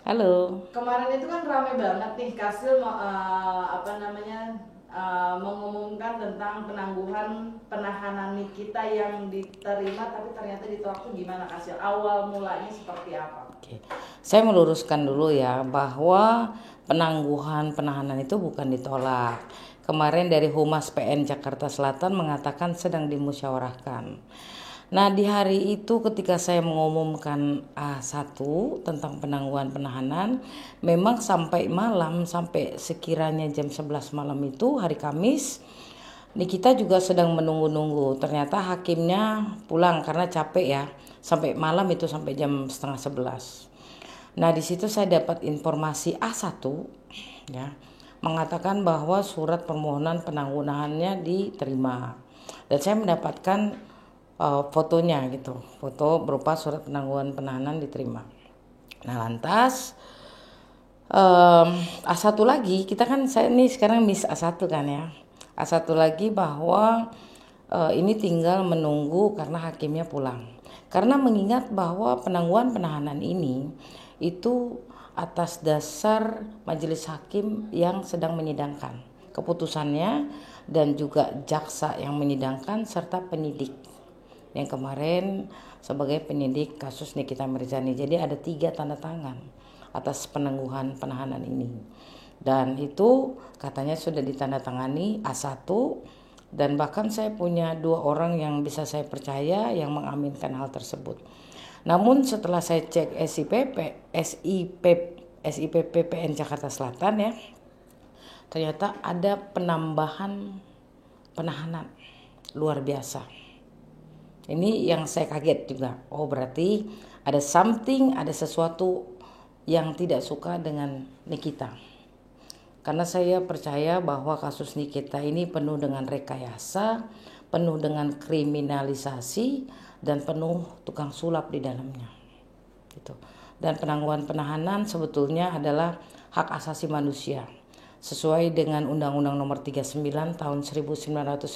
Halo. Kemarin itu kan ramai banget nih Kasil mengumumkan tentang penangguhan penahanan Nikita yang diterima tapi ternyata ditolak tuh gimana Kasil? Awal mulanya seperti apa? Oke. Saya meluruskan dulu ya bahwa penangguhan penahanan itu bukan ditolak. Kemarin dari Humas PN Jakarta Selatan mengatakan sedang dimusyawarahkan. Nah, di hari itu ketika saya mengumumkan A1 tentang penangguhan penahanan, memang sampai malam, sampai sekiranya jam 11 malam itu hari Kamis, Nikita juga sedang menunggu-nunggu. Ternyata hakimnya pulang karena capek ya. Sampai malam itu sampai jam setengah 11. Nah, di situ saya dapat informasi A1 ya, mengatakan bahwa surat permohonan penangguhannya diterima. Dan saya mendapatkan fotonya gitu, foto berupa surat penangguhan penahanan diterima. Nah, lantas A1 lagi, kita kan saya ini sekarang miss A1 kan ya. A1 lagi bahwa ini tinggal menunggu karena hakimnya pulang. Karena mengingat bahwa penangguhan penahanan ini itu atas dasar majelis hakim yang sedang menyidangkan keputusannya dan juga jaksa yang menyidangkan serta penyidik yang kemarin sebagai penyidik kasus Nikita Mirzani. Jadi ada 3 tanda tangan atas penangguhan penahanan ini. Dan itu katanya sudah ditandatangani A1 dan bahkan saya punya 2 orang yang bisa saya percaya yang mengaminkan hal tersebut. Namun setelah saya cek SIPP PN Jakarta Selatan ya, ternyata ada penambahan penahanan luar biasa. Ini yang saya kaget juga. Oh, berarti ada sesuatu yang tidak suka dengan Nikita. Karena saya percaya bahwa kasus Nikita ini penuh dengan rekayasa, penuh dengan kriminalisasi, dan penuh tukang sulap di dalamnya. Gitu. Dan penangguhan penahanan sebetulnya adalah hak asasi manusia. Sesuai dengan Undang-Undang Nomor 39 tahun 1999.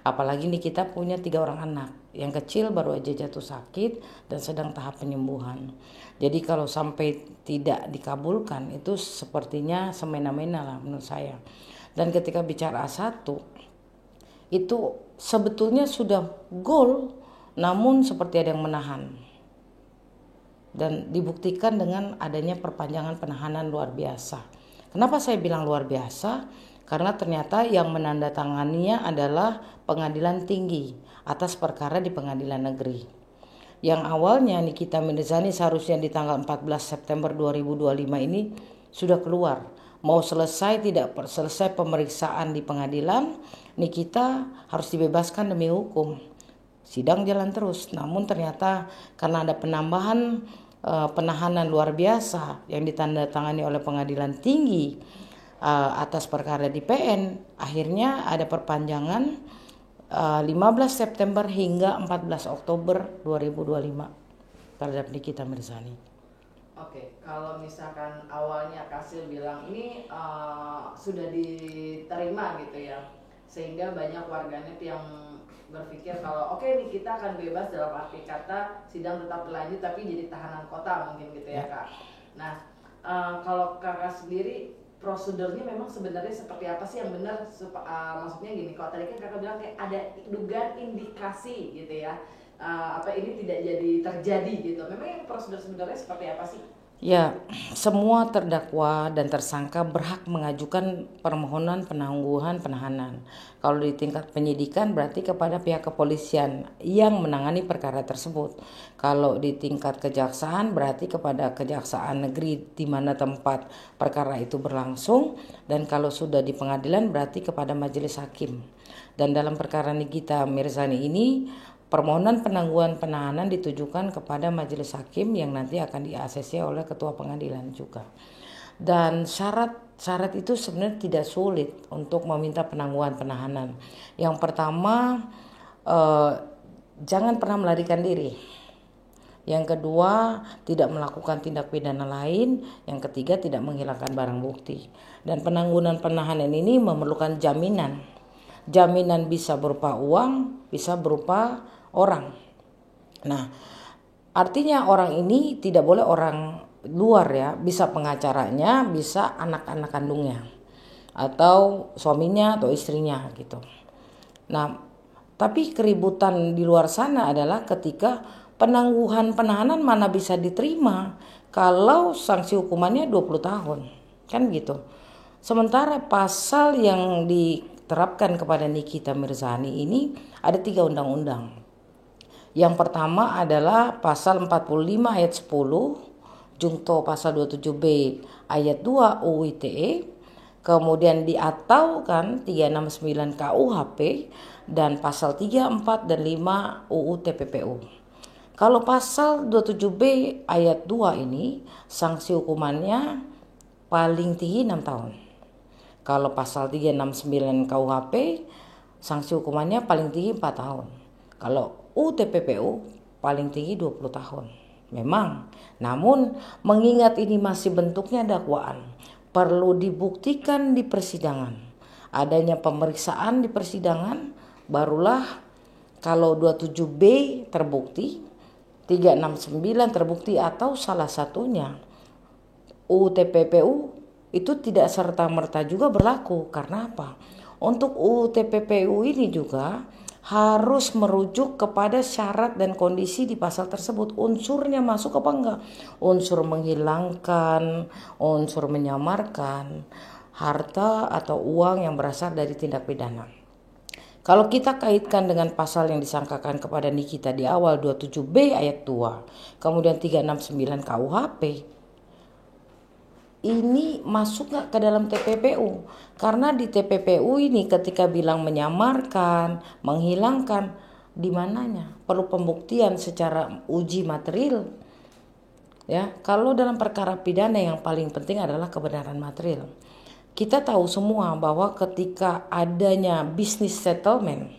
Apalagi nih kita punya 3 orang anak. Yang kecil baru aja jatuh sakit dan sedang tahap penyembuhan. Jadi kalau sampai tidak dikabulkan itu sepertinya semena-mena lah menurut saya. Dan ketika bicara A1 itu sebetulnya sudah goal, namun seperti ada yang menahan. Dan dibuktikan dengan adanya perpanjangan penahanan luar biasa. Kenapa saya bilang luar biasa? Karena ternyata yang menandatanganinya adalah Pengadilan Tinggi atas perkara di Pengadilan Negeri. Yang awalnya Nikita Mirzani seharusnya di tanggal 14 September 2025 ini sudah keluar. Mau selesai tidak selesai pemeriksaan di pengadilan, Nikita harus dibebaskan demi hukum. Sidang jalan terus, namun ternyata karena ada penambahan penahanan luar biasa yang ditandatangani oleh Pengadilan Tinggi atas perkara di PN, akhirnya ada perpanjangan 15 September hingga 14 Oktober 2025 terhadap Nikita Mirzani. Oke, kalau misalkan awalnya Kasil bilang ini sudah diterima gitu ya, sehingga banyak warganet yang berpikir kalau oke nih kita akan bebas dalam arti kata sidang tetap berlanjut tapi jadi tahanan kota mungkin gitu ya Kak. Nah kalau Kakak sendiri prosedurnya memang sebenarnya seperti apa sih yang benar? Maksudnya gini, kalau tadi kan Kakak bilang kayak ada dugaan indikasi gitu ya, apa ini tidak jadi terjadi gitu. Memang yang prosedur sebenarnya seperti apa sih? Ya, semua terdakwa dan tersangka berhak mengajukan permohonan penangguhan penahanan. Kalau di tingkat penyidikan berarti kepada pihak kepolisian yang menangani perkara tersebut. Kalau di tingkat kejaksaan berarti kepada kejaksaan negeri di mana tempat perkara itu berlangsung. Dan kalau sudah di pengadilan berarti kepada majelis hakim. Dan dalam perkara Nikita Mirzani ini, permohonan penangguhan penahanan ditujukan kepada majelis hakim yang nanti akan di-ACC oleh ketua pengadilan juga. Dan syarat itu sebenarnya tidak sulit untuk meminta penangguhan penahanan. Yang pertama, jangan pernah melarikan diri. Yang kedua, tidak melakukan tindak pidana lain. Yang ketiga, tidak menghilangkan barang bukti. Dan penangguhan penahanan ini memerlukan jaminan. Jaminan bisa berupa uang, bisa berupa orang. Nah, Artinya orang ini tidak boleh orang luar ya, bisa pengacaranya, bisa anak-anak kandungnya atau suaminya atau istrinya gitu. Nah, tapi keributan di luar sana adalah ketika penangguhan penahanan mana bisa diterima kalau sanksi hukumannya 20 tahun. Kan gitu. Sementara pasal yang diterapkan kepada Nikita Mirzani ini ada 3 undang-undang. Yang pertama adalah pasal 45 ayat 10, Jungto pasal 27B ayat 2 UU ITE, kemudian diataukan 369 KUHP dan pasal 3, 4 dan 5 UU TPPU. Kalau pasal 27B ayat 2 ini sanksi hukumannya paling tinggi 6 tahun. Kalau pasal 369 KUHP sanksi hukumannya paling tinggi 4 tahun. Kalau UTPPU paling tinggi 20 tahun. Memang, namun mengingat ini masih bentuknya dakwaan, perlu dibuktikan di persidangan. Adanya pemeriksaan di persidangan, barulah kalau 27B terbukti, 369 terbukti atau salah satunya, UTPPU itu tidak serta-merta juga berlaku. Karena apa? Untuk UTPPU ini juga harus merujuk kepada syarat dan kondisi di pasal tersebut. Unsurnya masuk apa enggak? Unsur menghilangkan, unsur menyamarkan harta atau uang yang berasal dari tindak pidana. Kalau kita kaitkan dengan pasal yang disangkakan kepada Nikita di awal 27B ayat 2, kemudian 369 KUHP, ini masuk gak ke dalam TPPU? Karena di TPPU ini ketika bilang menyamarkan, menghilangkan, di mananya? Perlu pembuktian secara uji material. Ya, kalau dalam perkara pidana yang paling penting adalah kebenaran material. Kita tahu semua bahwa ketika adanya business settlement,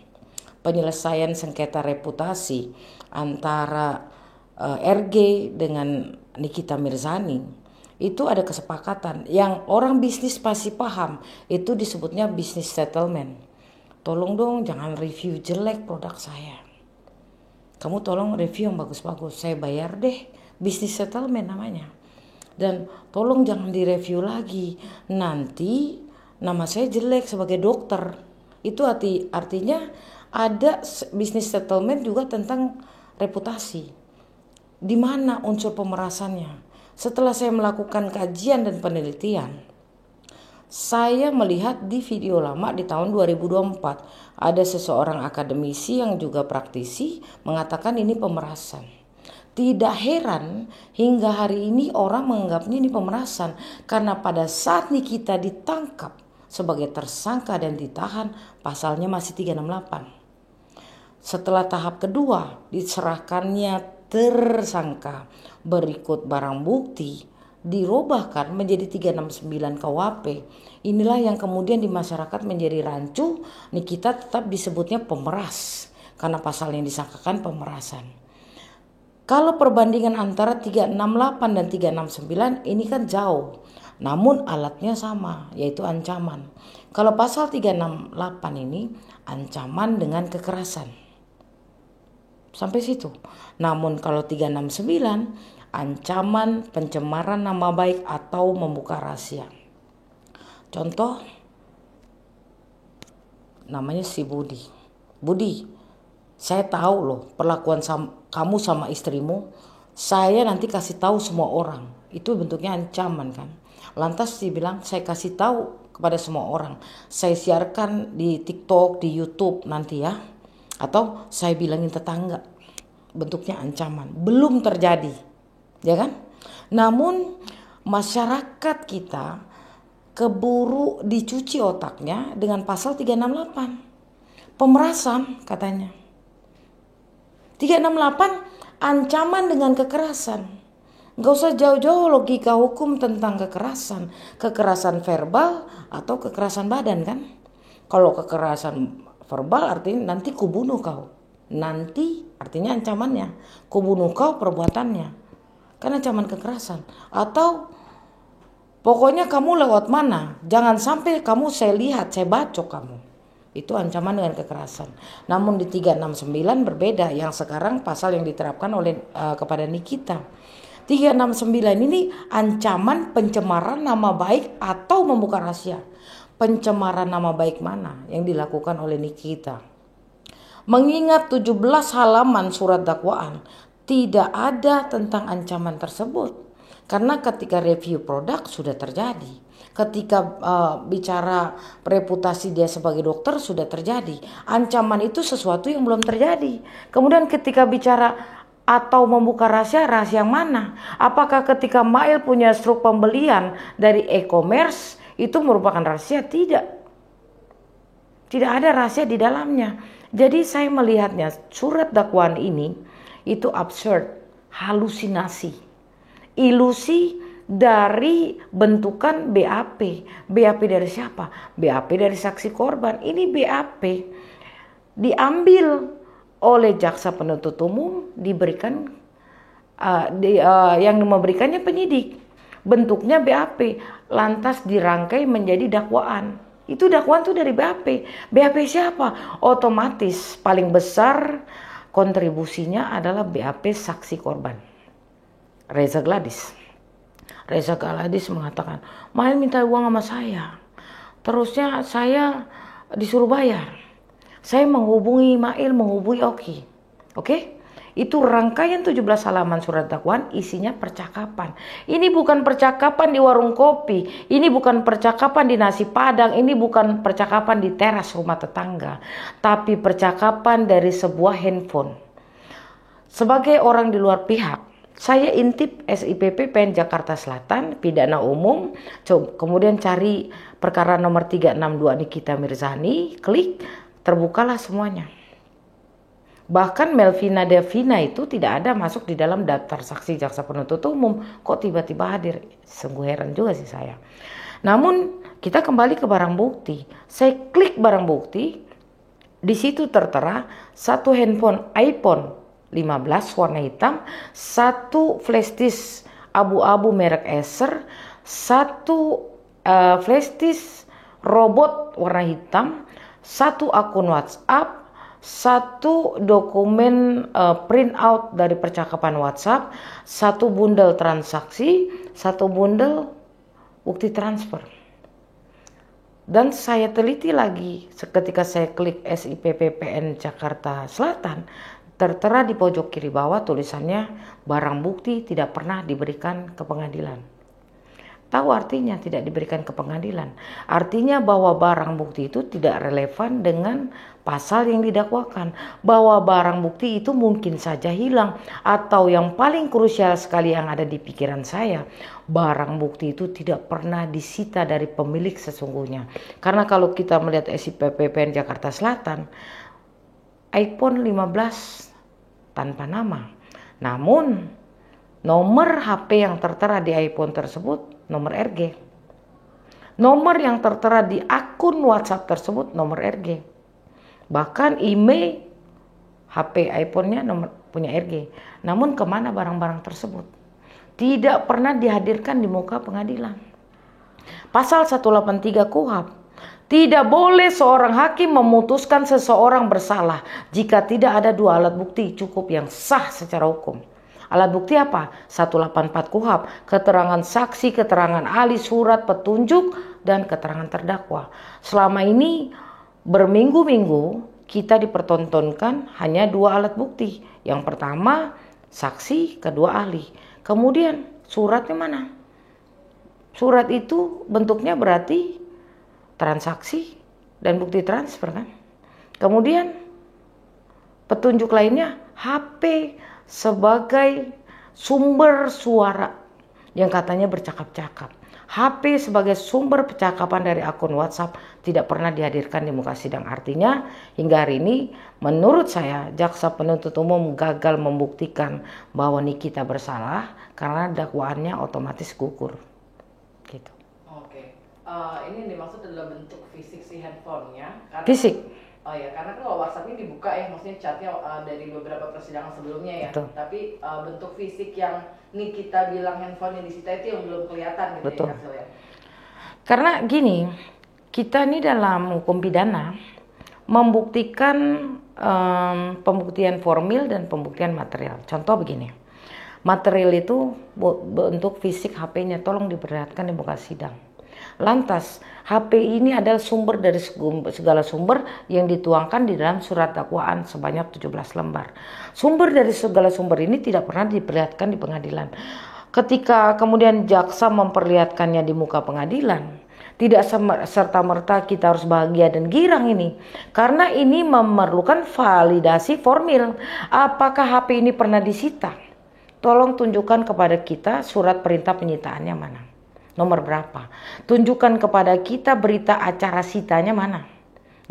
penyelesaian sengketa reputasi antara RG dengan Nikita Mirzani, itu ada kesepakatan yang orang bisnis pasti paham, itu disebutnya business settlement. Tolong dong jangan review jelek produk saya, kamu tolong review yang bagus-bagus, saya bayar deh. Business settlement namanya. Dan tolong jangan direview lagi, nanti nama saya jelek sebagai dokter. Itu artinya ada business settlement juga tentang reputasi. Di mana unsur pemerasannya? Setelah saya melakukan kajian dan penelitian, saya melihat di video lama di tahun 2024 ada seseorang akademisi yang juga praktisi mengatakan ini pemerasan. Tidak heran hingga hari ini orang menganggapnya ini pemerasan karena pada saat Nikita ditangkap sebagai tersangka dan ditahan, pasalnya masih 368. Setelah tahap kedua diserahkannya tersangka berikut barang bukti, dirubahkan menjadi 369 KUHP. Inilah yang kemudian di masyarakat menjadi rancu. Nikita tetap disebutnya pemeras karena pasal yang disangkakan pemerasan. Kalau perbandingan antara 368 dan 369 ini kan jauh, namun alatnya sama, yaitu ancaman. Kalau pasal 368 ini ancaman dengan kekerasan. Sampai situ. Namun kalau 369 ancaman pencemaran nama baik atau membuka rahasia. Contoh namanya si Budi. Budi, saya tahu loh perlakuan kamu sama istrimu. Saya nanti kasih tahu semua orang. Itu bentuknya ancaman kan. Lantas dibilang saya kasih tahu kepada semua orang. Saya siarkan di TikTok, di YouTube nanti ya. Atau saya bilangin tetangga, bentuknya ancaman. Belum terjadi, ya kan? Namun masyarakat kita keburu dicuci otaknya dengan pasal 368. Pemerasan katanya. 368 ancaman dengan kekerasan. Gak usah jauh-jauh logika hukum tentang kekerasan. Kekerasan verbal atau kekerasan badan kan? Kalau kekerasan verbal artinya nanti kubunuh kau. Nanti artinya ancamannya. Kubunuh kau perbuatannya. Kan ancaman kekerasan. Atau pokoknya kamu lewat mana. Jangan sampai kamu saya lihat, saya bacok kamu. Itu ancaman dengan kekerasan. Namun di 369 berbeda, yang sekarang pasal yang diterapkan oleh kepada Nikita. 369 ini ancaman pencemaran nama baik atau membuka rahasia. Pencemaran nama baik mana yang dilakukan oleh Nikita? Mengingat 17 halaman surat dakwaan tidak ada tentang ancaman tersebut. Karena ketika review produk sudah terjadi. Ketika bicara reputasi dia sebagai dokter sudah terjadi. Ancaman itu sesuatu yang belum terjadi. Kemudian ketika bicara atau membuka rahasia yang mana? Apakah ketika Mail punya struk pembelian dari e-commerce itu merupakan rahasia? Tidak. Tidak ada rahasia di dalamnya. Jadi saya melihatnya surat dakwaan ini itu absurd, halusinasi, ilusi dari bentukan BAP. BAP dari siapa? BAP dari saksi korban. Ini BAP diambil oleh jaksa penuntut umum, diberikan yang memberikannya penyidik. Bentuknya BAP, lantas dirangkai menjadi dakwaan. Itu dakwaan tuh dari BAP. BAP siapa? Otomatis paling besar kontribusinya adalah BAP saksi korban. Reza Gladys mengatakan, Mail minta uang sama saya. Terusnya saya disuruh bayar. Saya menghubungi Mail, menghubungi Oki. Oke? Itu rangkaian 17 halaman surat dakwaan isinya percakapan. Ini bukan percakapan di warung kopi. Ini bukan percakapan di nasi padang. Ini bukan percakapan di teras rumah tetangga. Tapi percakapan dari sebuah handphone. Sebagai orang di luar pihak, saya intip SIPP PN Jakarta Selatan, pidana umum, kemudian cari perkara nomor 362 Nikita Mirzani, klik, terbukalah semuanya. Bahkan Melvina Devina itu tidak ada masuk di dalam daftar saksi jaksa penuntut umum, kok tiba-tiba hadir? Sungguh heran juga sih saya. Namun kita kembali ke barang bukti. Saya klik barang bukti, di situ tertera satu handphone iPhone 15 warna hitam, satu flash disk abu-abu merek Acer, satu flash disk robot warna hitam, satu akun WhatsApp, satu dokumen print out dari percakapan WhatsApp, satu bundel transaksi, satu bundel bukti transfer. Dan saya teliti lagi ketika saya klik SIPP PN Jakarta Selatan, tertera di pojok kiri bawah tulisannya barang bukti tidak pernah diberikan ke pengadilan. Tahu artinya tidak diberikan ke pengadilan? Artinya bahwa barang bukti itu tidak relevan dengan pasal yang didakwakan. Bahwa barang bukti itu mungkin saja hilang. Atau yang paling krusial sekali yang ada di pikiran saya, barang bukti itu tidak pernah disita dari pemilik sesungguhnya. Karena kalau kita melihat SIPP PN Jakarta Selatan, iPhone 15 tanpa nama. Namun nomor HP yang tertera di iPhone tersebut nomor RG. Nomor yang tertera di akun WhatsApp tersebut nomor RG. Bahkan email HP iPhone-nya nomor punya RG. Namun kemana barang-barang tersebut? Tidak pernah dihadirkan di muka pengadilan. Pasal 183 KUHP. Tidak boleh seorang hakim memutuskan seseorang bersalah jika tidak ada dua alat bukti cukup yang sah secara hukum. Alat bukti apa? 184 KUHP, keterangan saksi, keterangan ahli, surat petunjuk, dan keterangan terdakwa. Selama ini berminggu-minggu kita dipertontonkan hanya dua alat bukti. Yang pertama saksi, kedua ahli. Kemudian suratnya mana? Surat itu bentuknya berarti transaksi dan bukti transfer kan. Kemudian petunjuk lainnya HP sebagai sumber suara yang katanya bercakap-cakap. HP sebagai sumber percakapan dari akun WhatsApp tidak pernah dihadirkan di muka sidang. Artinya hingga hari ini menurut saya jaksa penuntut umum gagal membuktikan bahwa Nikita bersalah karena dakwaannya otomatis gugur. Gitu. Oke. Ini yang dimaksud adalah bentuk fisik si handphonenya. Fisik. Oh ya, karena kalau WhatsApp ini dibuka ya, maksudnya chatnya dari beberapa persidangan sebelumnya ya. Betul. Tapi bentuk fisik yang Nikita bilang handphonenya disita itu yang belum kelihatan gitu. Betul. Ya hasilnya. Karena gini, kita ini dalam hukum pidana membuktikan pembuktian formil dan pembuktian material. Contoh begini, material itu bentuk fisik HP-nya, tolong diperlihatkan di muka sidang. Lantas, HP ini adalah sumber dari segala sumber yang dituangkan di dalam surat dakwaan sebanyak 17 lembar. Sumber dari segala sumber ini tidak pernah diperlihatkan di pengadilan. Ketika kemudian jaksa memperlihatkannya di muka pengadilan, tidak serta-merta kita harus bahagia dan girang ini. Karena ini memerlukan validasi formil. Apakah HP ini pernah disita? Tolong tunjukkan kepada kita surat perintah penyitaannya mana. Nomor berapa? Tunjukkan kepada kita berita acara sitanya mana.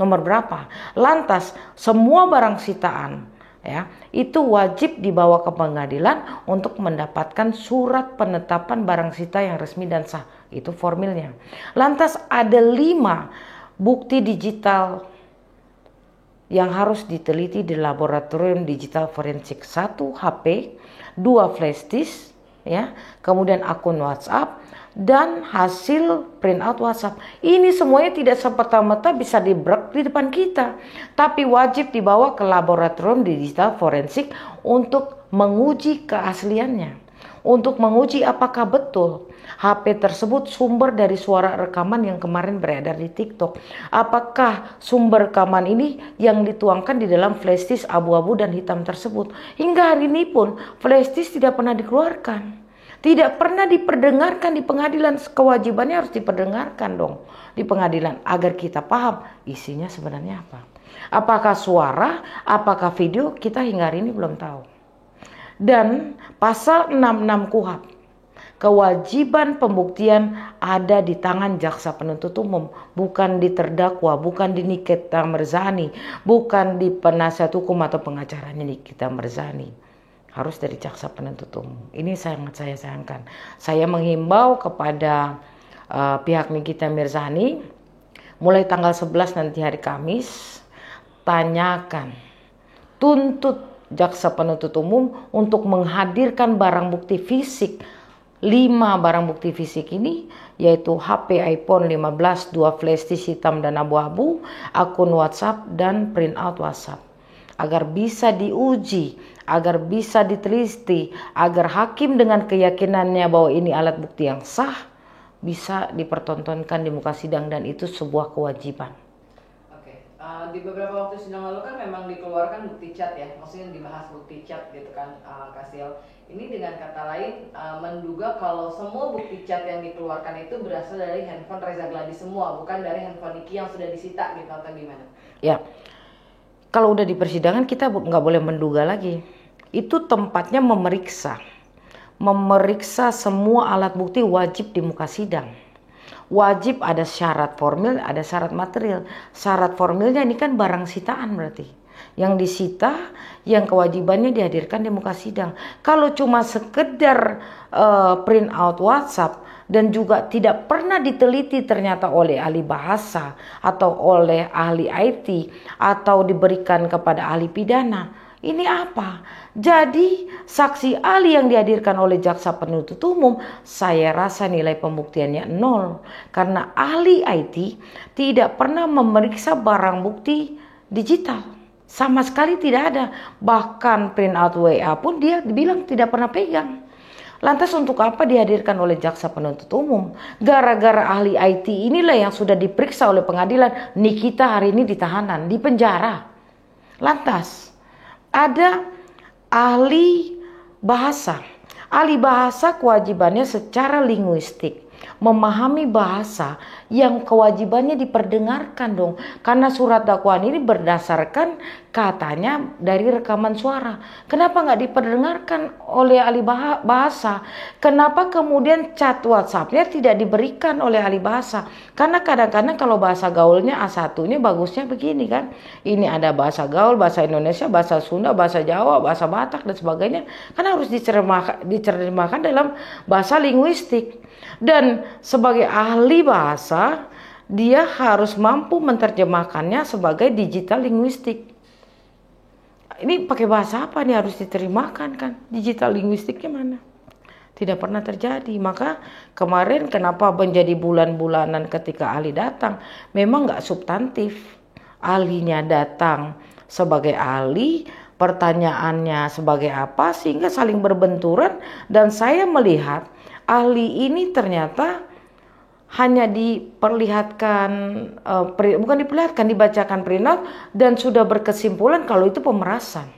Nomor berapa? Lantas semua barang sitaan ya, itu wajib dibawa ke pengadilan untuk mendapatkan surat penetapan barang sita yang resmi dan sah. Itu formilnya. Lantas ada 5 bukti digital yang harus diteliti di laboratorium digital forensik. 1 HP, 2 flash disk, ya, kemudian akun WhatsApp dan hasil printout WhatsApp. Ini semuanya tidak serta-merta bisa dibrek di depan kita, tapi wajib dibawa ke laboratorium digital forensik untuk menguji keasliannya, untuk menguji apakah betul HP tersebut sumber dari suara rekaman yang kemarin beredar di TikTok. Apakah sumber rekaman ini yang dituangkan di dalam flash disk abu-abu dan hitam tersebut. Hingga hari ini pun flash disk tidak pernah dikeluarkan, tidak pernah diperdengarkan di pengadilan. Kewajibannya harus diperdengarkan dong di pengadilan agar kita paham isinya sebenarnya apa. Apakah suara, apakah video, kita hingga hari ini belum tahu. Dan pasal 66 KUHP, kewajiban pembuktian ada di tangan jaksa penuntut umum, bukan di terdakwa, bukan di Nikita Mirzani, bukan di penasihat hukum atau pengacaranya Nikita Mirzani. Harus dari jaksa penuntut umum. Ini sangat saya sayangkan. Saya menghimbau kepada pihak Nikita Mirzani, mulai tanggal 11 nanti hari Kamis, tanyakan, tuntut jaksa penuntut umum untuk menghadirkan barang bukti fisik. 5 barang bukti fisik ini yaitu HP iPhone 15, 2 flash disk hitam dan abu-abu, akun WhatsApp dan printout WhatsApp, agar bisa diuji, agar bisa diteliti, agar hakim dengan keyakinannya bahwa ini alat bukti yang sah bisa dipertontonkan di muka sidang, dan itu sebuah kewajiban. Di beberapa waktu sidang lalu kan memang dikeluarkan bukti chat ya, maksudnya dibahas bukti chat gitu kan, Kasil. Ini dengan kata lain menduga kalau semua bukti chat yang dikeluarkan itu berasal dari handphone Reza Gladi semua, bukan dari handphone Niki yang sudah disita gitu, atau gimana? Ya, kalau udah di persidangan kita nggak boleh menduga lagi. Itu tempatnya memeriksa semua alat bukti wajib di muka sidang. Wajib ada syarat formil, ada syarat material. Syarat formilnya ini kan barang sitaan berarti. Yang disita, yang kewajibannya dihadirkan di muka sidang. Kalau cuma sekedar print out WhatsApp dan juga tidak pernah diteliti ternyata oleh ahli bahasa atau oleh ahli IT atau diberikan kepada ahli pidana, ini apa? Jadi saksi ahli yang dihadirkan oleh jaksa penuntut umum, saya rasa nilai pembuktiannya 0. Karena ahli IT tidak pernah memeriksa barang bukti digital. Sama sekali tidak ada. Bahkan printout WA pun dia bilang tidak pernah pegang. Lantas untuk apa dihadirkan oleh jaksa penuntut umum? Gara-gara ahli IT inilah yang sudah diperiksa oleh pengadilan, Nikita hari ini ditahanan, di penjara. Lantas ada ahli bahasa. Ahli bahasa kewajibannya secara linguistik memahami bahasa yang kewajibannya diperdengarkan dong. Karena surat dakwaan ini berdasarkan katanya dari rekaman suara. Kenapa nggak diperdengarkan oleh ahli bahasa? Kenapa kemudian chat WhatsAppnya tidak diberikan oleh ahli bahasa? Karena kadang-kadang kalau bahasa gaulnya A1-nya bagusnya begini kan. Ini ada bahasa gaul, bahasa Indonesia, bahasa Sunda, bahasa Jawa, bahasa Batak dan sebagainya. Karena harus diterjemahkan dalam bahasa linguistik. Dan sebagai ahli bahasa, dia harus mampu menerjemahkannya sebagai digital linguistik. Ini pakai bahasa apa nih harus diterjemahkan kan? Digital linguistiknya mana? Tidak pernah terjadi. Maka kemarin kenapa menjadi bulan-bulanan ketika ahli datang? Memang nggak substantif. ahlinya datang sebagai ahli, pertanyaannya sebagai apa, sehingga saling berbenturan. Dan saya melihat ahli ini ternyata hanya diperlihatkan, bukan diperlihatkan, dibacakan printout dan sudah berkesimpulan kalau itu pemerasan.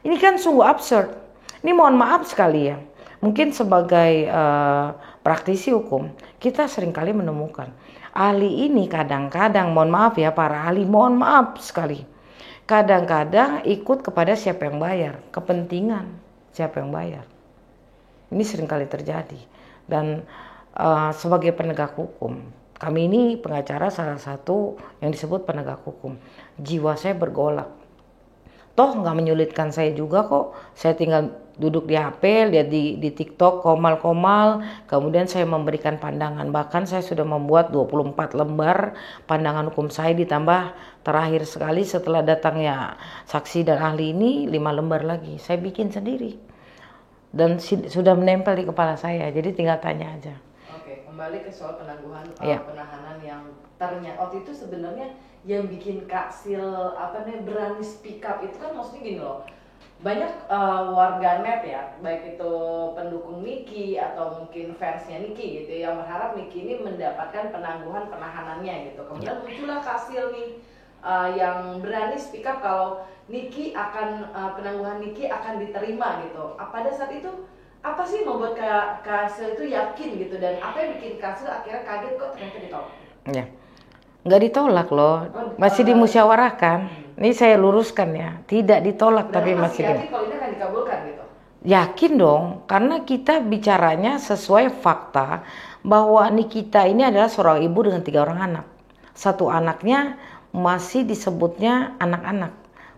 Ini kan sungguh absurd. Ini mohon maaf sekali ya. Mungkin sebagai praktisi hukum, kita seringkali menemukan ahli ini kadang-kadang, mohon maaf ya para ahli, mohon maaf sekali, kadang-kadang ikut kepada siapa yang bayar, kepentingan siapa yang bayar. Ini seringkali terjadi. Dan sebagai penegak hukum, kami ini pengacara salah satu yang disebut penegak hukum, jiwa saya bergolak. Toh nggak menyulitkan saya juga kok. Saya tinggal duduk di HP, lihat di TikTok komal-komal, kemudian saya memberikan pandangan. Bahkan saya sudah membuat 24 lembar pandangan hukum saya, ditambah terakhir sekali setelah datangnya saksi dan ahli ini 5 lembar lagi. Saya bikin sendiri. Dan sudah menempel di kepala saya, jadi tinggal tanya aja. Oke, kembali ke soal penangguhan Ya. penahanan yang ternyata waktu itu sebenarnya yang bikin Kak Sil berani speak up itu kan maksudnya gini loh. Banyak warganet ya, baik itu pendukung Niki atau mungkin fansnya Niki gitu yang berharap Niki ini mendapatkan penangguhan penahanannya gitu. Kemudian muncullah Kak Sil nih yang berani speak up kalau Niki akan penangguhan Niki akan diterima gitu. Pada saat itu apa sih membuat Kak Sil itu yakin gitu, dan apa yang bikin Kak Sil akhirnya kaget kok ternyata ditolak? Ya. Nggak ditolak loh, masih dimusyawarahkan. Ini saya luruskan ya, tidak ditolak. Tapi masih yakin kalau ini akan dikabulkan gitu? Yakin dong, karena kita bicaranya sesuai fakta bahwa Nikita ini adalah seorang ibu dengan 3 orang anak. Satu anaknya masih disebutnya anak-anak,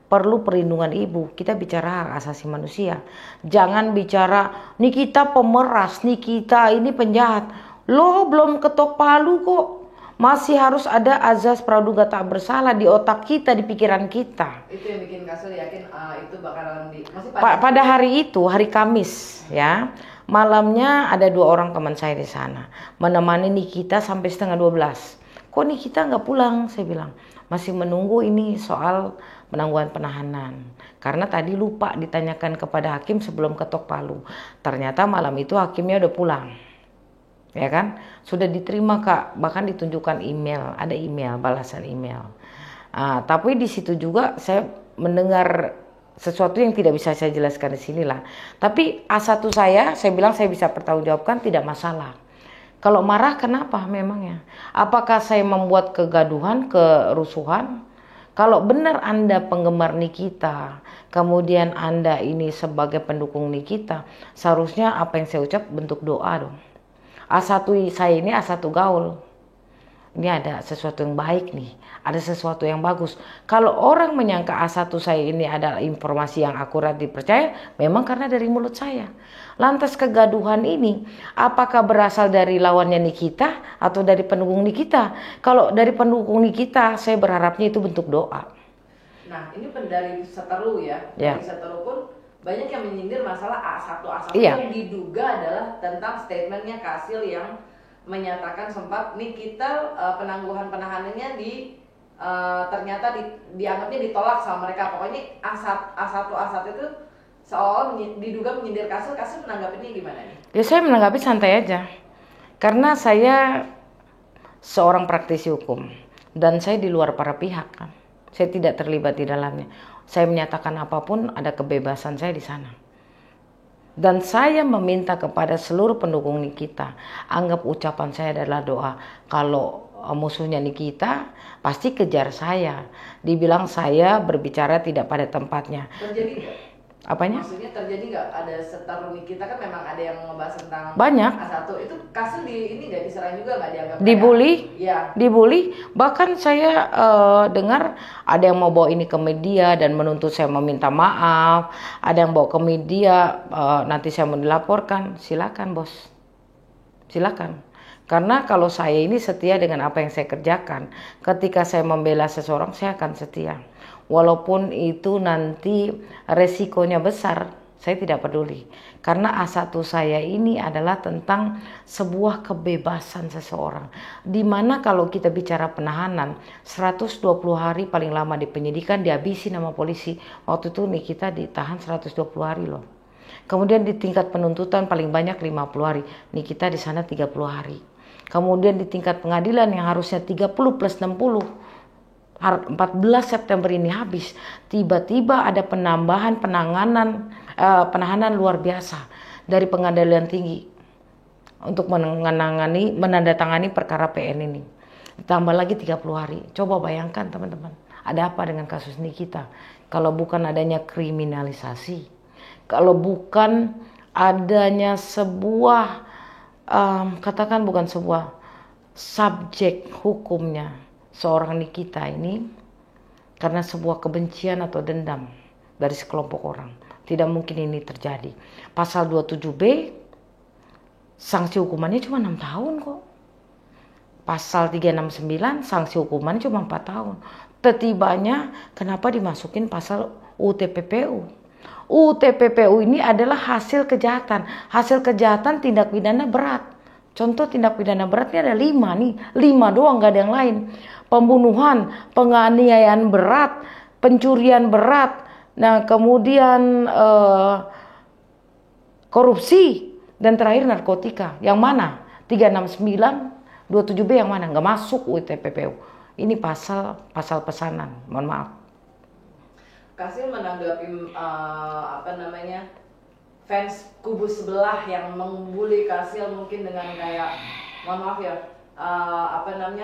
perlu perlindungan ibu. Kita bicara hak asasi manusia. Jangan bicara Nikita pemeras, Nikita ini penjahat. Lo belum ketok palu kok. Masih harus ada azas praduga tak bersalah di otak kita, di pikiran kita. Itu yang bikin Kak Sil yakin itu bakalan pada hari itu, hari Kamis ya, malamnya ada 2 orang teman saya di sana menemani Nikita sampai setengah 12. Kok Nikita nggak pulang? Saya bilang masih menunggu ini soal penangguhan penahanan, karena tadi lupa ditanyakan kepada hakim sebelum ketok palu. Ternyata malam itu hakimnya udah pulang. Ya kan, sudah diterima Kak, bahkan ditunjukkan email, ada email, balasan email. Tapi di situ juga saya mendengar sesuatu yang tidak bisa saya jelaskan di sini lah. Tapi A1 saya bilang saya bisa pertanggungjawabkan, tidak masalah. Kalau marah kenapa memangnya? Apakah saya membuat kegaduhan, kerusuhan? Kalau benar Anda penggemar Nikita, kemudian Anda ini sebagai pendukung Nikita, seharusnya apa yang saya ucap bentuk doa dong. A1 saya ini A1 gaul. Ini ada sesuatu yang baik nih, ada sesuatu yang bagus. Kalau orang menyangka A1 saya ini adalah informasi yang akurat dipercaya, memang karena dari mulut saya. Lantas kegaduhan ini, apakah berasal dari lawannya Nikita atau dari pendukung Nikita? Kalau dari pendukung Nikita, saya berharapnya itu bentuk doa. Nah, ini dari Seteru ya. Dari Seteru pun banyak yang menyindir masalah A1 yang diduga adalah tentang statementnya Kak Sil yang menyatakan sempat Nikita penangguhan penahanannya ternyata dianggapnya ditolak sama mereka. Pokoknya A1 itu seolah diduga menyindir Kak Sil. Kak Sil menanggapinya gimana nih? Ya saya menanggapi santai aja, karena saya seorang praktisi hukum dan saya di luar para pihak kan. Saya tidak terlibat di dalamnya. Saya menyatakan apapun, ada kebebasan saya di sana. Dan saya meminta kepada seluruh pendukung Nikita, anggap ucapan saya adalah doa. Kalau musuhnya Nikita, pasti kejar saya. Dibilang saya berbicara tidak pada tempatnya. Terjadi nggak? Apanya? Maksudnya terjadi nggak ada Seteru Nikita kan memang ada yang ngebahas tentang banyak. A1 itu Kak Sil ini nggak diserang juga, nggak dianggap dibully? Ya. Dibully. Bahkan saya dengar ada yang mau bawa ini ke media dan menuntut saya meminta maaf. Ada yang bawa ke media, nanti saya mau dilaporkan. Silakan bos, silakan. Karena kalau saya ini setia dengan apa yang saya kerjakan. Ketika saya membela seseorang, saya akan setia. Walaupun itu nanti resikonya besar, Saya tidak peduli. Karena A1 saya ini adalah tentang sebuah kebebasan seseorang. Dimana kalau kita bicara penahanan, 120 hari paling lama di penyidikan dihabisi nama polisi. Waktu itu Nikita ditahan 120 hari loh. Kemudian di tingkat penuntutan paling banyak 50 hari. Nikita di sana 30 hari. Kemudian di tingkat pengadilan yang harusnya 30 plus 60. 14 September ini habis, tiba-tiba ada penambahan penahanan luar biasa dari pengadilan tinggi untuk menandatangani perkara PN ini. Ditambah lagi 30 hari. Coba bayangkan teman-teman, ada apa dengan kasus Nikita? Kalau bukan adanya kriminalisasi, kalau bukan adanya sebuah katakan bukan sebuah subjek hukumnya seorang Nikita ini karena sebuah kebencian atau dendam dari sekelompok orang. Tidak mungkin ini terjadi. Pasal 27B sanksi hukumannya cuma 6 tahun kok. Pasal 369 sanksi hukumannya cuma 4 tahun. Tetibanya kenapa dimasukin pasal UTPPU? UTPPU ini adalah hasil kejahatan. Hasil kejahatan tindak pidana berat. Contoh tindak pidana beratnya ada 5 nih. 5 doang, gak ada yang lain. Pembunuhan, penganiayaan berat, pencurian berat, nah kemudian korupsi, dan terakhir narkotika. Yang mana? 369, 27B yang mana? Nggak masuk UTPPU. Ini pasal pesanan. Mohon maaf. Kasil menanggapi fans kubu sebelah yang membuli Kasil mungkin dengan kayak, mohon maaf ya,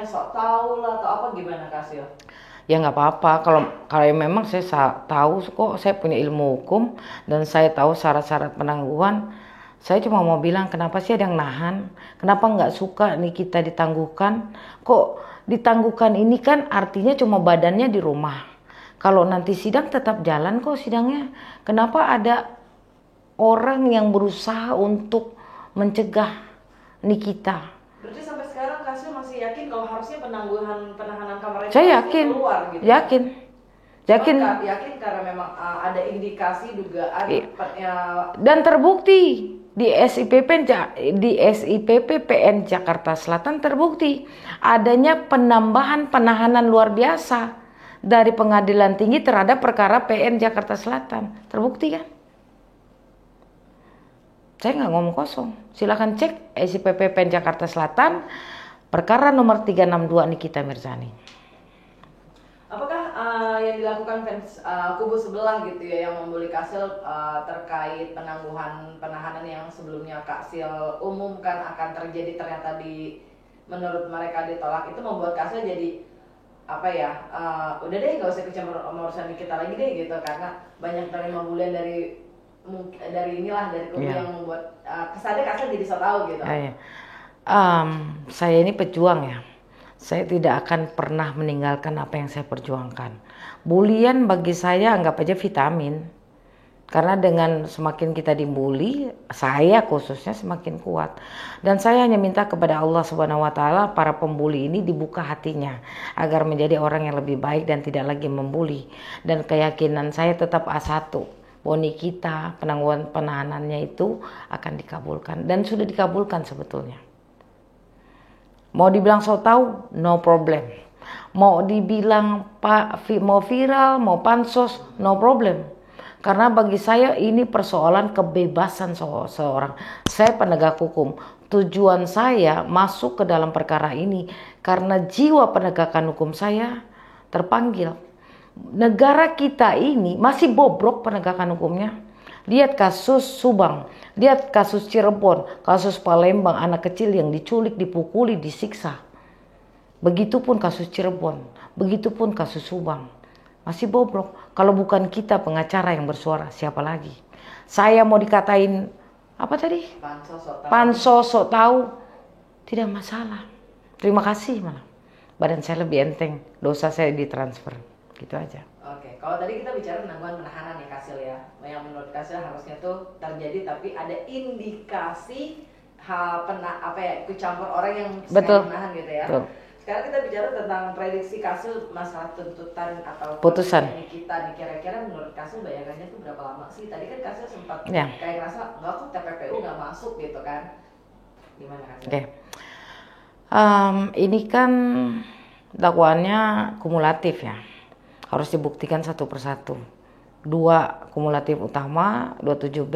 sok tahu lah atau apa, gimana Kasil? Ya nggak apa-apa, kalau memang saya tahu kok, saya punya ilmu hukum dan saya tahu syarat-syarat penangguhan. Saya cuma mau bilang kenapa sih ada yang nahan, kenapa nggak suka nih kita ditangguhkan. Kok ditangguhkan ini kan artinya cuma badannya di rumah. Kalau nanti sidang tetap jalan kok sidangnya. Kenapa ada orang yang berusaha untuk mencegah Nikita? Berarti sampai sekarang Kasil masih yakin kalau harusnya penahanan kamarnya saya yakin, keluar gitu? Yakin karena memang ada indikasi dugaan dan terbukti di SIPP PN Jakarta Selatan terbukti adanya penambahan penahanan luar biasa dari pengadilan tinggi terhadap perkara PN Jakarta Selatan. Terbukti kan? Saya nggak ngomong kosong. Silakan cek SIPP PN Jakarta Selatan perkara nomor 362 Nikita Mirzani. Apakah yang dilakukan fans kubu sebelah gitu ya yang membuli Kasil terkait penahanan yang sebelumnya Kasil umumkan akan terjadi ternyata menurut mereka ditolak, itu membuat Kasil jadi udah deh nggak usah kecampur urusan kita lagi deh gitu, karena banyak terima bulian dari kubu yang membuat kesannya Kasil jadi so tahu gitu. Saya ini pejuang ya. Saya tidak akan pernah meninggalkan apa yang saya perjuangkan. Bulian bagi saya anggap aja vitamin. Karena dengan semakin kita dibully, saya khususnya semakin kuat. Dan saya hanya minta kepada Allah Subhanahu wa taala para pembuli ini dibuka hatinya agar menjadi orang yang lebih baik dan tidak lagi membuli. Dan keyakinan saya tetap A1. Boni kita, penangguhan penahanannya itu akan dikabulkan dan sudah dikabulkan sebetulnya. Mau dibilang so tahu, no problem. Mau dibilang mau viral, mau pansos, no problem. Karena bagi saya ini persoalan kebebasan seorang. Saya penegak hukum. Tujuan saya masuk ke dalam perkara ini karena jiwa penegakan hukum saya terpanggil. Negara kita ini masih bobrok penegakan hukumnya. Lihat kasus Subang, lihat kasus Cirebon, kasus Palembang, anak kecil yang diculik, dipukuli, disiksa. Begitupun kasus Cirebon, begitupun kasus Subang. Masih bobrok. Kalau bukan kita pengacara yang bersuara, siapa lagi? Saya mau dikatain apa tadi? Pansos sok tahu. Tidak masalah. Terima kasih malah. Badan saya lebih enteng, dosa saya ditransfer. Gitu aja. Oke, kalau tadi kita bicara penangguhan penahanan ya Kasil ya, yang menurut Kasil harusnya tuh terjadi, tapi ada indikasi ikut campur orang yang sedang menahan gitu ya. Betul. Sekarang kita bicara tentang prediksi Kasil masalah tuntutan atau Putusan. Nikita nih, kira-kira menurut Kasil bayangannya tuh berapa lama sih? Tadi kan Kasil sempat Ya. kayak ngerasa enggak kok TPPU nggak masuk gitu kan? Gimana Kasil? Oke. Ini kan dakwaannya kumulatif ya, harus dibuktikan satu persatu. 2 kumulatif utama, 27B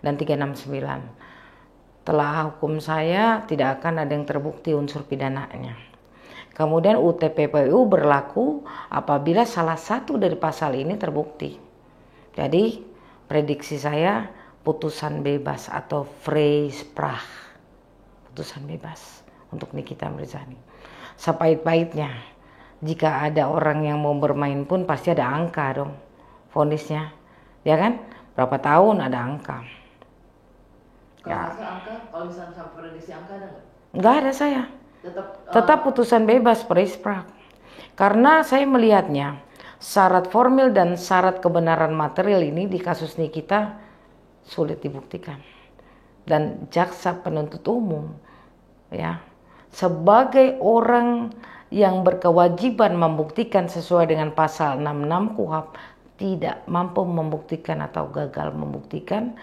dan 369. Telah hukum saya tidak akan ada yang terbukti unsur pidananya. Kemudian UTPPU berlaku apabila salah satu dari pasal ini terbukti. Jadi prediksi saya putusan bebas atau Vrijspraak, putusan bebas untuk Nikita Mirzani. Sepahit-pahitnya, jika ada orang yang mau bermain pun pasti ada angka dong vonisnya, ya kan? Berapa tahun ada angka. Kalau Kasil angka, kalau misalnya sampai prediksi angka ada nggak? Nggak ada saya. Tetap putusan bebas Vrijspraak. Karena saya melihatnya syarat formil dan syarat kebenaran material ini di kasus Nikita sulit dibuktikan. Dan jaksa penuntut umum ya sebagai orang yang berkewajiban membuktikan sesuai dengan pasal 66 KUHP tidak mampu membuktikan atau gagal membuktikan,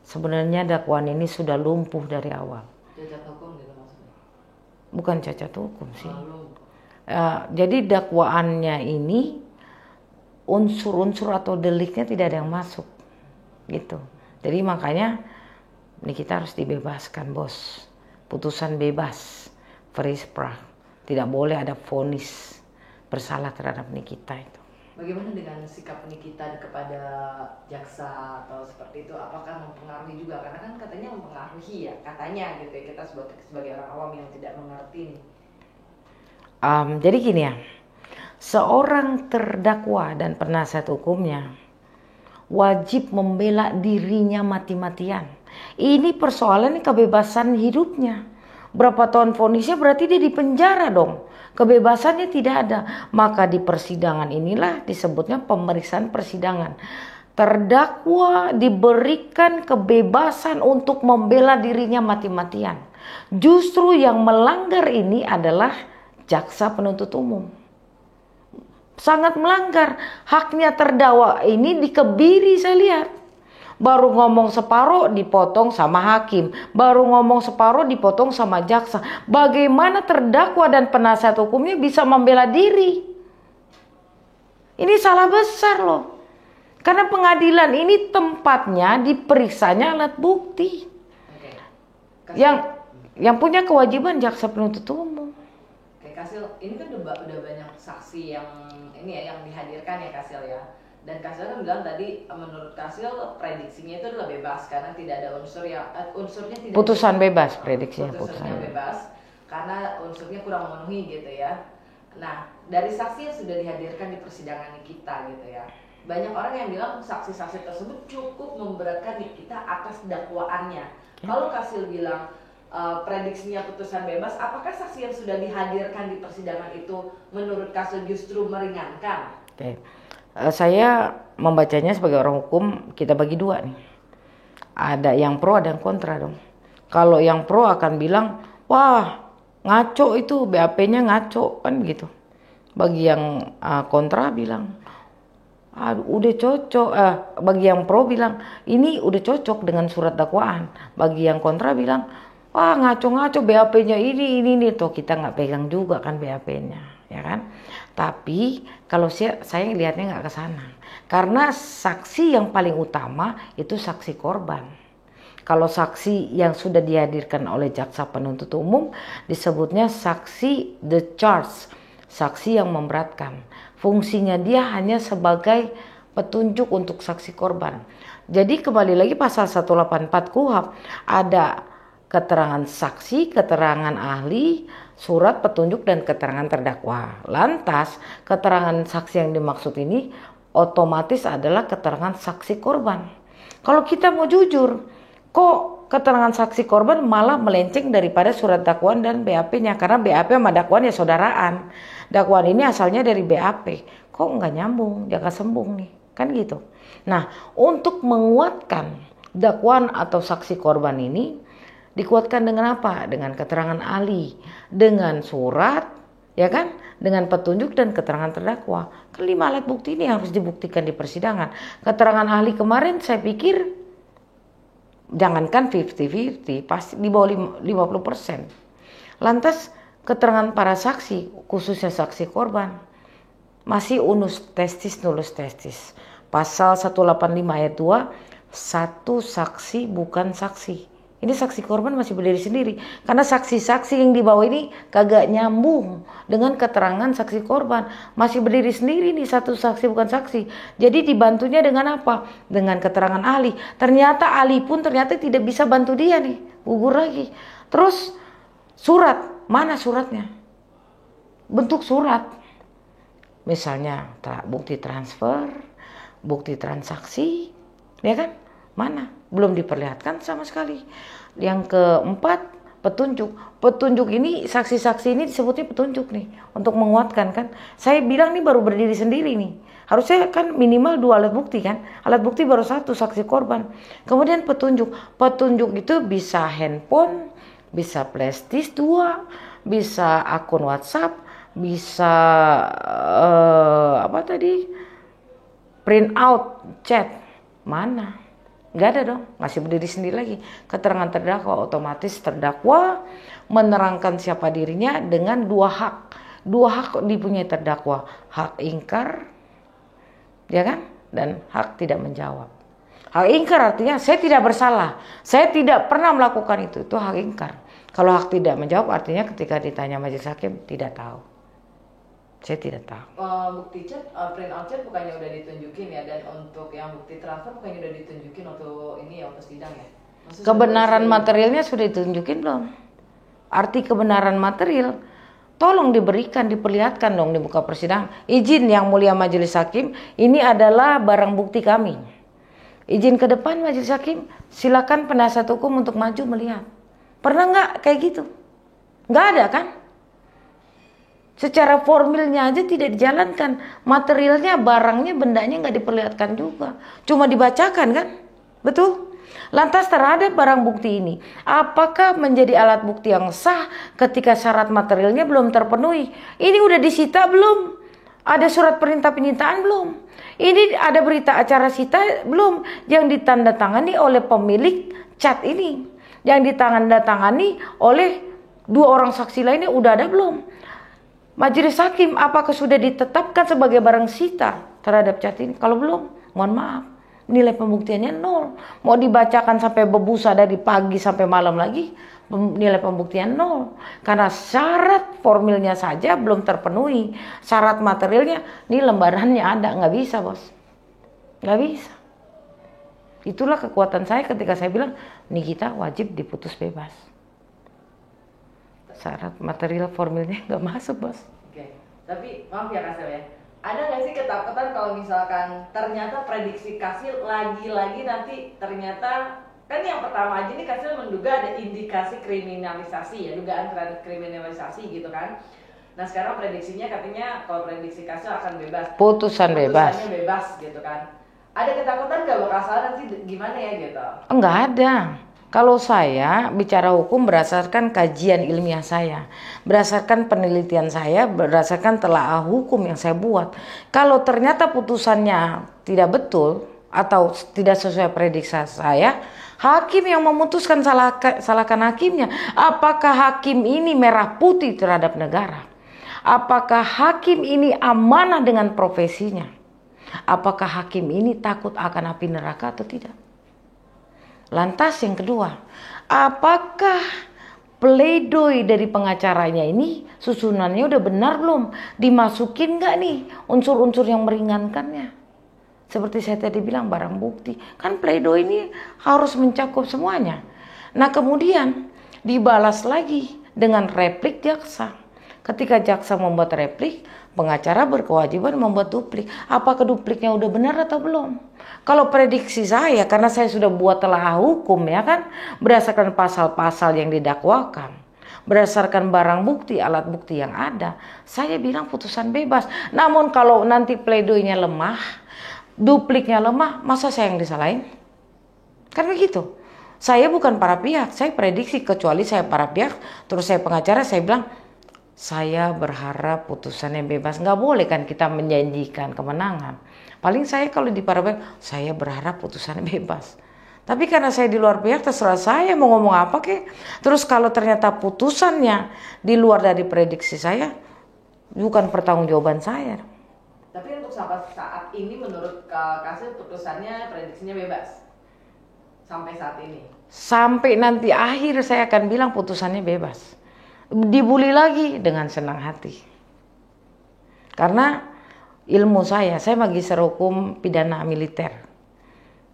sebenarnya dakwaan ini sudah lumpuh dari awal. Cacat hukum gitu maksudnya? Bukan cacat hukum sih. Jadi dakwaannya ini unsur-unsur atau deliknya tidak ada yang masuk gitu. Jadi makanya Nikita harus dibebaskan bos. Putusan bebas Vrijspraak. Tidak boleh ada vonis bersalah terhadap Nikita itu. Bagaimana dengan sikap Nikita kepada jaksa atau seperti itu? Apakah mempengaruhi juga? Karena kan katanya mempengaruhi ya, katanya gitu ya, kita sebagai orang awam yang tidak mengerti nih. Jadi gini ya, seorang terdakwa dan penasihat hukumnya wajib membela dirinya mati-matian. Ini persoalan kebebasan hidupnya. Berapa tahun vonisnya berarti dia di penjara dong. Kebebasannya tidak ada. Maka di persidangan inilah disebutnya pemeriksaan persidangan. Terdakwa diberikan kebebasan untuk membela dirinya mati-matian. Justru yang melanggar ini adalah jaksa penuntut umum. Sangat melanggar. Haknya terdakwa ini dikebiri saya lihat. Baru ngomong separuh dipotong sama hakim. Baru ngomong separuh dipotong sama jaksa. Bagaimana terdakwa dan penasihat hukumnya bisa membela diri? Ini salah besar loh. Karena pengadilan ini tempatnya diperiksanya alat bukti. Yang punya kewajiban jaksa penuntut umum. Oke, Kasil, ini kan udah banyak saksi yang ini ya yang dihadirkan ya Kasil ya. Dan Kasil kan bilang tadi menurut Kasil prediksinya itu adalah bebas karena tidak ada unsur yang unsurnya tidak putusan bebas prediksinya putusannya bebas karena unsurnya kurang memenuhi gitu ya. Nah, dari saksi yang sudah dihadirkan di persidangan kita gitu ya. Banyak orang yang bilang saksi-saksi tersebut cukup memberatkan kita atas dakwaannya. Kalau Kasil bilang prediksinya putusan bebas, apakah saksi yang sudah dihadirkan di persidangan itu menurut Kasil justru meringankan? Oke. Saya membacanya sebagai orang hukum, kita bagi dua nih. Ada yang pro, ada yang kontra dong. Kalau yang pro akan bilang, wah ngaco itu, BAP-nya ngaco kan gitu. Bagi yang kontra bilang, udah cocok. Bagi yang pro bilang, ini udah cocok dengan surat dakwaan. Bagi yang kontra bilang, wah ngaco-ngaco BAP-nya ini. Tuh kita nggak pegang juga kan BAP-nya, ya kan? Tapi kalau saya lihatnya nggak ke sana. Karena saksi yang paling utama itu saksi korban. Kalau saksi yang sudah dihadirkan oleh jaksa penuntut umum disebutnya saksi the charge, saksi yang memberatkan. Fungsinya dia hanya sebagai petunjuk untuk saksi korban. Jadi kembali lagi pasal 184 KUHP ada keterangan saksi, keterangan ahli, surat petunjuk dan keterangan terdakwa. Lantas keterangan saksi yang dimaksud ini otomatis adalah keterangan saksi korban. Kalau kita mau jujur, kok keterangan saksi korban malah melenceng daripada surat dakwaan dan BAP-nya, karena BAP sama dakwaan ya saudaraan. Dakwaan ini asalnya dari BAP. Kok nggak nyambung, jaka sembung nih, kan gitu. Nah, untuk menguatkan dakwaan atau saksi korban ini dikuatkan dengan apa? Dengan keterangan ahli, dengan surat ya kan? Dengan petunjuk dan keterangan terdakwa. Kelima alat bukti ini harus dibuktikan di persidangan. Keterangan ahli kemarin saya pikir jangankan 50-50, pasti di bawah 50%. Lantas keterangan para saksi, khususnya saksi korban, masih unus testis nullus testis. Pasal 185 ayat 2, satu saksi bukan saksi. Ini saksi korban masih berdiri sendiri. Karena saksi-saksi yang dibawa ini kagak nyambung dengan keterangan saksi korban. Masih berdiri sendiri nih, satu saksi bukan saksi. Jadi dibantunya dengan apa? Dengan keterangan ahli. Ternyata ahli pun ternyata tidak bisa bantu dia nih. Gugur lagi. Terus surat. Mana suratnya? Bentuk surat. Misalnya bukti transfer, bukti transaksi. Ya kan? Mana? Belum diperlihatkan sama sekali. Yang keempat, petunjuk. Petunjuk ini, saksi-saksi ini disebutnya petunjuk nih, untuk menguatkan kan. Saya bilang nih baru berdiri sendiri nih. Harusnya kan minimal 2 alat bukti kan. Alat bukti baru 1, saksi korban. Kemudian petunjuk. Petunjuk itu bisa handphone, bisa flash-disk 2, bisa akun WhatsApp, bisa print out chat. Mana? Gak ada dong, masih berdiri sendiri lagi. Keterangan terdakwa, otomatis terdakwa menerangkan siapa dirinya dengan 2 hak. 2 hak dipunyai terdakwa, hak ingkar, ya kan? Dan hak tidak menjawab. Hak ingkar artinya saya tidak bersalah, saya tidak pernah melakukan itu hak ingkar. Kalau hak tidak menjawab artinya ketika ditanya majelis hakim tidak tahu. Saya tidak tahu. Bukti chat, print out chat bukannya udah ditunjukin ya, dan untuk yang bukti transfer bukannya udah ditunjukin untuk ini ya, untuk sidang ya? Maksudnya kebenaran materialnya sudah ditunjukin belum? Arti kebenaran material tolong diberikan, diperlihatkan dong di muka persidangan. Izin yang mulia majelis hakim, ini adalah barang bukti kami. Izin ke depan majelis hakim, silakan penasihat hukum untuk maju melihat. Pernah nggak kayak gitu? Nggak ada kan? Secara formilnya aja tidak dijalankan. Materialnya, barangnya, bendanya nggak diperlihatkan juga. Cuma dibacakan kan? Betul? Lantas terhadap barang bukti ini, apakah menjadi alat bukti yang sah ketika syarat materialnya belum terpenuhi? Ini udah disita belum? Ada surat perintah penyitaan belum? Ini ada berita acara sita belum? Yang ditandatangani oleh pemilik chat ini. Yang ditandatangani oleh 2 orang saksi lainnya udah ada belum? Majelis hakim apakah sudah ditetapkan sebagai barang sita terhadap chat ini? Kalau belum, mohon maaf, nilai pembuktiannya 0. Mau dibacakan sampai berbusa dari pagi sampai malam lagi, nilai pembuktian 0. Karena syarat formilnya saja belum terpenuhi. Syarat materialnya, ini lembarannya ada, nggak bisa bos. Nggak bisa. Itulah kekuatan saya ketika saya bilang, Nikita wajib diputus bebas. Syarat material formilnya nggak masuk bos. Oke. Tapi maaf ya Kasel ya, ada nggak sih ketakutan kalau misalkan ternyata prediksi Kasel lagi-lagi nanti ternyata, kan yang pertama aja nih Kasel menduga ada indikasi kriminalisasi ya, dugaan terhadap kriminalisasi gitu kan. Nah sekarang prediksinya katanya kalau prediksi Kasel akan bebas, putusannya bebas gitu kan. Ada ketakutan nggak bakal salah nanti gimana ya gitu? Enggak ada. Kalau saya bicara hukum berdasarkan kajian ilmiah saya, berdasarkan penelitian saya, berdasarkan telaah hukum yang saya buat. Kalau ternyata putusannya tidak betul atau tidak sesuai prediksi saya, hakim yang memutuskan, salahkan hakimnya. Apakah hakim ini merah putih terhadap negara? Apakah hakim ini amanah dengan profesinya? Apakah hakim ini takut akan api neraka atau tidak? Lantas yang kedua, apakah pledoi dari pengacaranya ini susunannya udah benar belum? Dimasukin nggak nih unsur-unsur yang meringankannya? Seperti saya tadi bilang barang bukti, kan pledoi ini harus mencakup semuanya. Nah kemudian dibalas lagi dengan replik jaksa. Ketika jaksa membuat replik, pengacara berkewajiban membuat duplik. Apakah dupliknya udah benar atau belum? Kalau prediksi saya, karena saya sudah buat telaah hukum ya kan, berdasarkan pasal-pasal yang didakwakan, berdasarkan barang bukti, alat bukti yang ada, saya bilang putusan bebas. Namun kalau nanti pledoinya lemah, dupliknya lemah, masa saya yang disalahin? Kan begitu. Saya bukan para pihak, saya prediksi, kecuali saya para pihak, terus saya pengacara, saya bilang saya berharap putusannya bebas. Nggak boleh kan kita menjanjikan kemenangan. Paling saya kalau di parlemen, saya berharap putusannya bebas. Tapi karena saya di luar pihak, terserah saya mau ngomong apa kek. Terus kalau ternyata putusannya di luar dari prediksi saya, bukan pertanggungjawaban saya. Tapi untuk saat ini menurut Kasil putusannya prediksinya bebas? Sampai saat ini? Sampai nanti akhir saya akan bilang putusannya bebas. Dibully lagi dengan senang hati. Karena ilmu saya magister hukum pidana militer.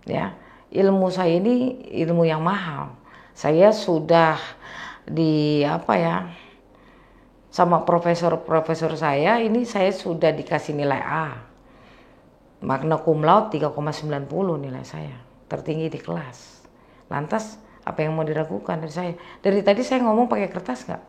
Ya, ilmu saya ini ilmu yang mahal. Saya sudah sama profesor saya ini saya sudah dikasih nilai A. Magna cum laude 3,90 nilai saya. Tertinggi di kelas. Lantas apa yang mau diragukan dari saya? Dari tadi saya ngomong pakai kertas nggak?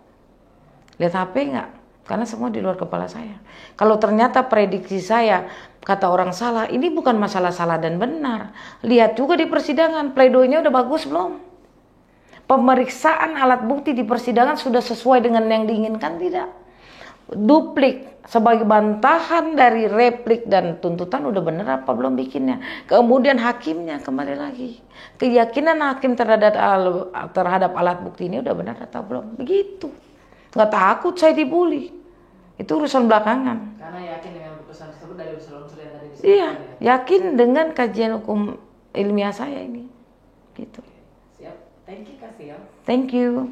Lihat HP nggak? Karena semua di luar kepala saya. Kalau ternyata prediksi saya kata orang salah, ini bukan masalah salah dan benar. Lihat juga di persidangan, pleidoinya udah bagus belum? Pemeriksaan alat bukti di persidangan sudah sesuai dengan yang diinginkan tidak? Duplik sebagai bantahan dari replik dan tuntutan udah bener apa belum bikinnya? Kemudian hakimnya kembali lagi. Keyakinan hakim terhadap alat bukti ini udah benar atau belum? Begitu. Nggak takut saya dibully. Itu urusan belakangan. Karena yakin dengan putusan tersebut dari unsur-unsur yang tadi disebutkan. Iya, yakin dengan kajian hukum ilmiah saya ini. Gitu. Siap. Thank you, Kasil. Thank you.